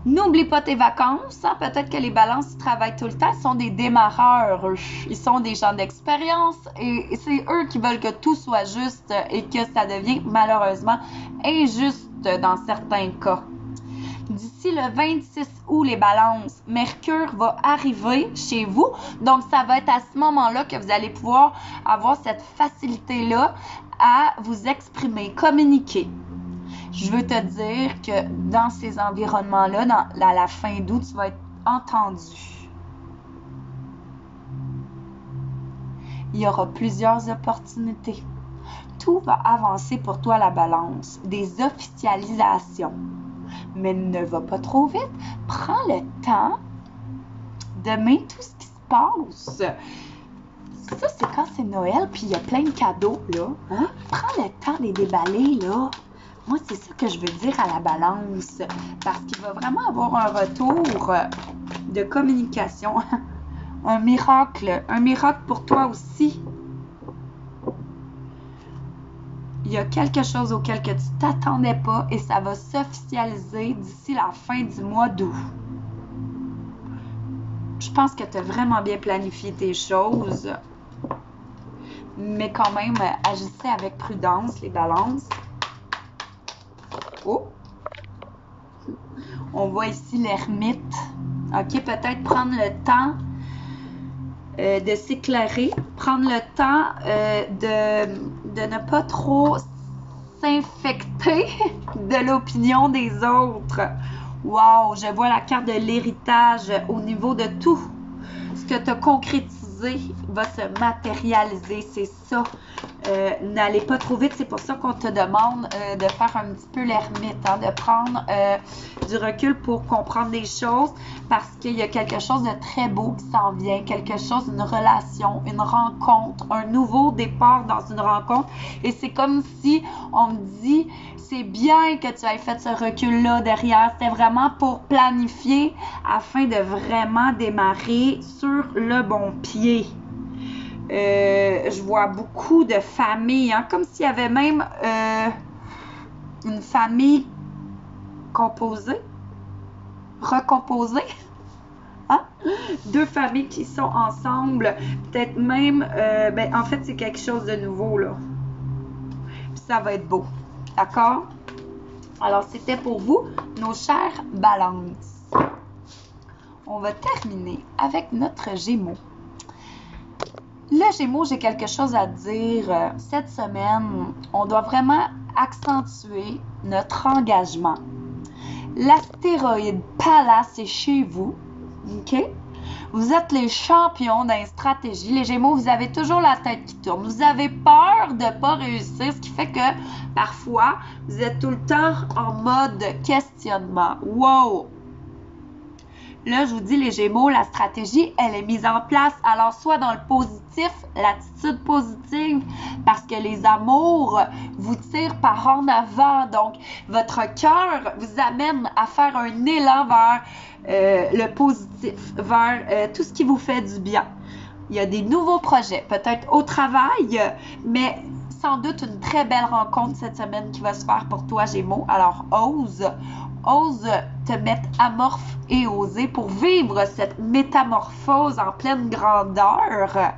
S2: N'oublie pas tes vacances. Hein? Peut-être que les balances qui travaillent tout le temps sont des démarreurs. Ils sont des gens d'expérience et c'est eux qui veulent que tout soit juste et que ça devient malheureusement injuste dans certains cas. D'ici le 26 août, les balances, Mercure va arriver chez vous. Donc, ça va être à ce moment-là que vous allez pouvoir avoir cette facilité-là à vous exprimer, communiquer. Je veux te dire que dans ces environnements-là, à la fin d'août, tu vas être entendu. Il y aura plusieurs opportunités. Tout va avancer pour toi, la balance. Des officialisations. Mais ne va pas trop vite. Prends le temps de mettre tout ce qui se passe. Ça, c'est quand c'est Noël, puis il y a plein de cadeaux, là. Hein? Prends le temps de les déballer, là. Moi, c'est ça que je veux dire à la balance. Parce qu'il va vraiment avoir un retour de communication. Un miracle pour toi aussi. Il y a quelque chose auquel que tu t'attendais pas et ça va s'officialiser d'ici la fin du mois d'août. Je pense que tu as vraiment bien planifié tes choses. Mais quand même, agissez avec prudence, les balances. Oh! On voit ici l'ermite. OK, peut-être prendre le temps de s'éclairer, prendre le temps de ne pas trop s'infecter de l'opinion des autres. Wow, je vois la carte de l'héritage au niveau de tout. Ce que tu as concrétisé va se matérialiser, c'est ça. N'allez pas trop vite, c'est pour ça qu'on te demande de faire un petit peu l'ermite, hein, de prendre du recul pour comprendre des choses parce qu'il y a quelque chose de très beau qui s'en vient, quelque chose, une relation, une rencontre, un nouveau départ dans une rencontre et c'est comme si on me dit c'est bien que tu aies fait ce recul-là derrière, c'était vraiment pour planifier afin de vraiment démarrer sur le bon pied. Je vois beaucoup de familles, hein, comme s'il y avait même une famille composée, recomposée. Hein? Deux familles qui sont ensemble, peut-être même, en fait, c'est quelque chose de nouveau, là. Puis ça va être beau. D'accord? Alors, c'était pour vous, nos chères balances. On va terminer avec notre Gémeaux. Le Gémeaux, j'ai quelque chose à dire. Cette semaine, on doit vraiment accentuer notre engagement. L'astéroïde Pallas est chez vous. OK? Vous êtes les champions dans les stratégies. Les Gémeaux, vous avez toujours la tête qui tourne. Vous avez peur de ne pas réussir, ce qui fait que parfois, vous êtes tout le temps en mode questionnement. Wow! Là, je vous dis, les Gémeaux, la stratégie, elle est mise en place. Alors, soit dans le positif, l'attitude positive, parce que les amours vous tirent par en avant. Donc, votre cœur vous amène à faire un élan vers le positif, vers tout ce qui vous fait du bien. Il y a des nouveaux projets, peut-être au travail, mais sans doute une très belle rencontre cette semaine qui va se faire pour toi, Gémeaux. Alors, ose te mettre amorphe et oser pour vivre cette métamorphose en pleine grandeur.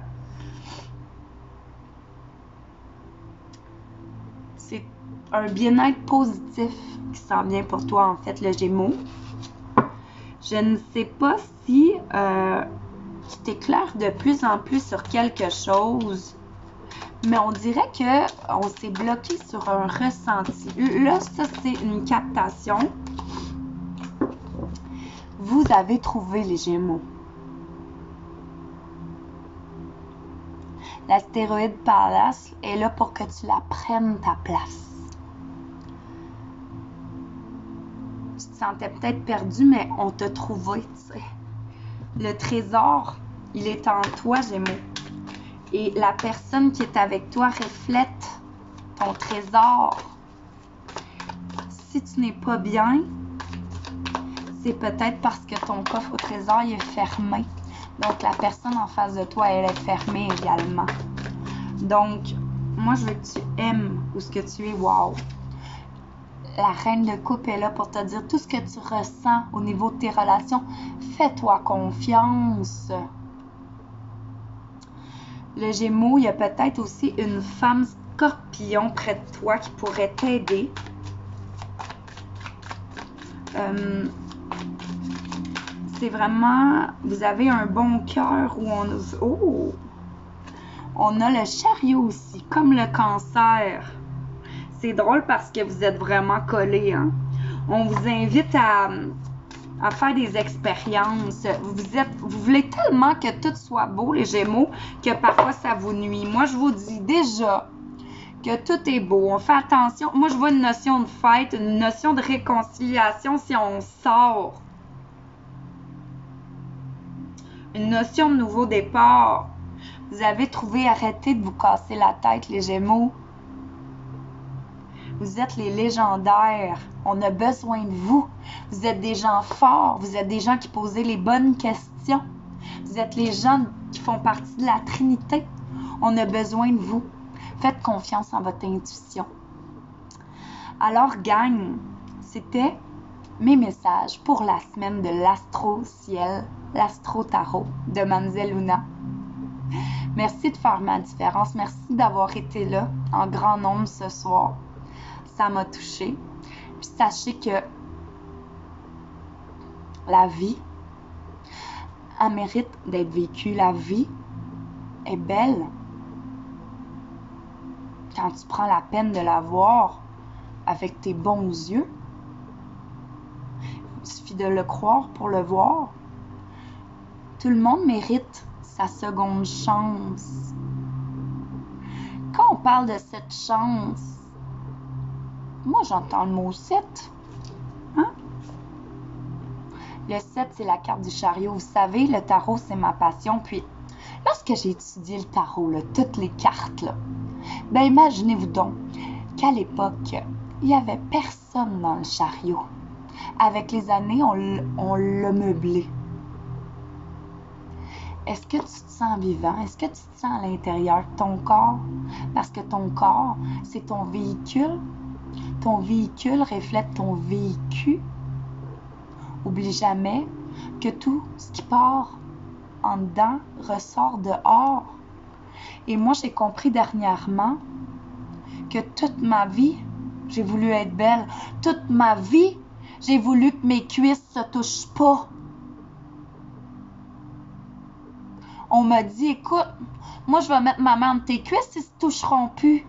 S2: C'est un bien-être positif qui s'en vient pour toi, en fait, le Gémeaux. Je ne sais pas si tu t'éclaires de plus en plus sur quelque chose, mais on dirait qu'on s'est bloqué sur un ressenti. Là, ça, c'est une captation. Vous avez trouvé les Gémeaux. L'astéroïde Pallas est là pour que tu la prennes ta place. Tu te sentais peut-être perdu, mais on t'a trouvé, tu sais. Le trésor, il est en toi, Gémeaux. Et la personne qui est avec toi reflète ton trésor. Si tu n'es pas bien, c'est peut-être parce que ton coffre au trésor il est fermé. Donc, la personne en face de toi, elle est fermée également. Donc, moi, je veux que tu aimes où ce que tu es. Wow! La reine de coupe est là pour te dire tout ce que tu ressens au niveau de tes relations. Fais-toi confiance. Le Gémeaux, il y a peut-être aussi une femme scorpion près de toi qui pourrait t'aider. C'est vraiment, vous avez un bon cœur où on a le chariot aussi, comme le Cancer. C'est drôle parce que vous êtes vraiment collés, hein? On vous invite à faire des expériences. Vous voulez tellement que tout soit beau, les Gémeaux, que parfois ça vous nuit. Moi, je vous dis déjà que tout est beau. On fait attention. Moi, je vois une notion de fête, une notion de réconciliation si on sort. Une notion de nouveau départ. Vous avez trouvé, arrêtez de vous casser la tête, les Gémeaux. Vous êtes les légendaires. On a besoin de vous. Vous êtes des gens forts. Vous êtes des gens qui posent les bonnes questions. Vous êtes les gens qui font partie de la Trinité. On a besoin de vous. Faites confiance en votre intuition. Alors, gang, c'était mes messages pour la semaine de l'astro-ciel, l'astro-tarot de Mademoiselle Luna. Merci de faire ma différence. Merci d'avoir été là en grand nombre ce soir. Ça m'a touchée. Puis sachez que la vie, elle mérite d'être vécue. La vie est belle quand tu prends la peine de la voir avec tes bons yeux. Il suffit de le croire pour le voir. Tout le monde mérite sa seconde chance. Quand on parle de cette chance, moi, j'entends le mot 7. Hein? Le 7, c'est la carte du chariot. Vous savez, le tarot, c'est ma passion. Puis, lorsque j'ai étudié le tarot, là, toutes les cartes, là, ben imaginez-vous donc qu'à l'époque, il n'y avait personne dans le chariot. Avec les années, on l'a meublé. Est-ce que tu te sens vivant? Est-ce que tu te sens à l'intérieur de ton corps? Parce que ton corps, c'est ton véhicule. Ton véhicule reflète ton vécu. Oublie jamais que tout ce qui part en dedans ressort dehors. Et moi, j'ai compris dernièrement que toute ma vie, j'ai voulu être belle. Toute ma vie, j'ai voulu que mes cuisses se touchent pas. On m'a dit, écoute, moi, je vais mettre ma main entre tes cuisses, ils se toucheront plus.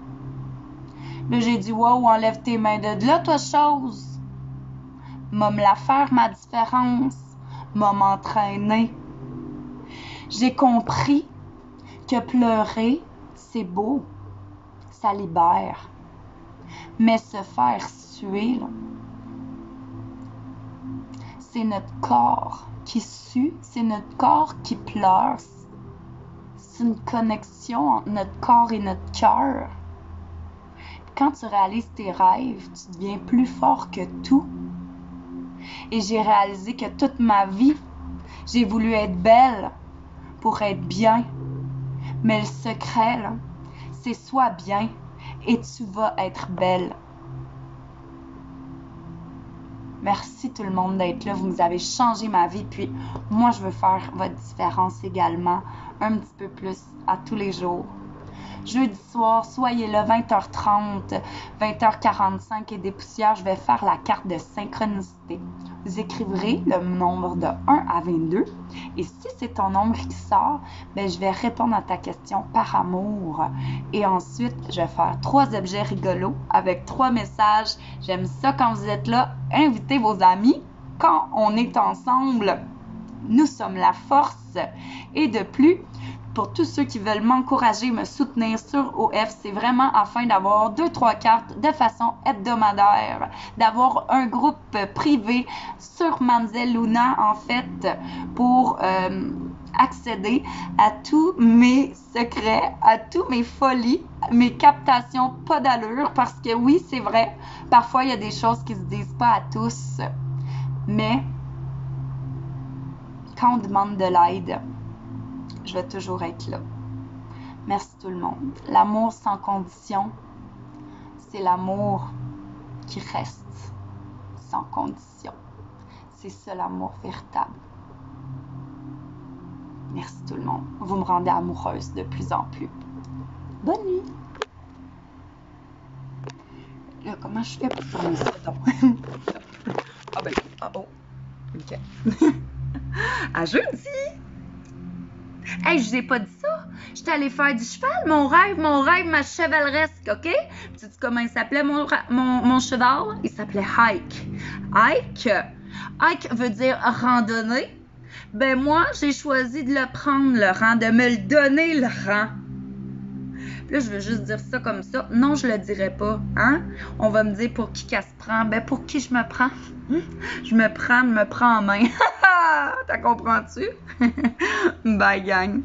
S2: Là, j'ai dit, wow, enlève tes mains de là, toi, chose. M'a me la faire, ma différence. M'a m'entraîner. J'ai compris que pleurer, c'est beau. Ça libère. Mais se faire suer, là, c'est notre corps qui sue, c'est notre corps qui pleure. C'est une connexion entre notre corps et notre cœur. Quand tu réalises tes rêves, tu deviens plus fort que tout. Et j'ai réalisé que toute ma vie, j'ai voulu être belle pour être bien. Mais le secret, là, c'est sois bien et tu vas être belle. Merci tout le monde d'être là. Vous nous avez changé ma vie. Puis moi, je veux faire votre différence également un petit peu plus à tous les jours. Jeudi soir, soyez là, 20h30, 20h45 et des poussières. Je vais faire la carte de synchronicité. Vous écrivrez le nombre de 1 à 22. Et si c'est ton nombre qui sort, ben, je vais répondre à ta question par amour. Et ensuite, je vais faire 3 objets rigolos avec 3 messages. J'aime ça quand vous êtes là. Invitez vos amis. Quand on est ensemble, nous sommes la force. Et de plus, pour tous ceux qui veulent m'encourager, me soutenir sur OF, c'est vraiment afin d'avoir 2-3 cartes de façon hebdomadaire, d'avoir un groupe privé sur Mademoiselle Luna, en fait, pour accéder à tous mes secrets, à tous mes folies, mes captations pas d'allure parce que oui, c'est vrai, parfois il y a des choses qui se disent pas à tous, mais quand on demande de l'aide, je vais toujours être là. Merci tout le monde. L'amour sans condition, c'est l'amour qui reste sans condition. C'est ça l'amour véritable. Merci tout le monde. Vous me rendez amoureuse de plus en plus. Bonne nuit. Là, comment je fais pour fermer ça donc? Ah ben, oh. Ok. À jeudi! Hey, je vous ai pas dit ça. J'étais allée faire du cheval, mon rêve, ma chevaleresque, ok? Tu sais comment il s'appelait mon cheval? Il s'appelait Hike. Hike veut dire randonnée. Ben moi, j'ai choisi de le prendre, le rang, de me le donner, le rang. Puis là, je veux juste dire ça comme ça. Non, je le dirai pas, hein? On va me dire pour qui qu'elle se prend. Ben, pour qui je me prends? Je me prends en main. T'as comprends-tu? Bye, gang.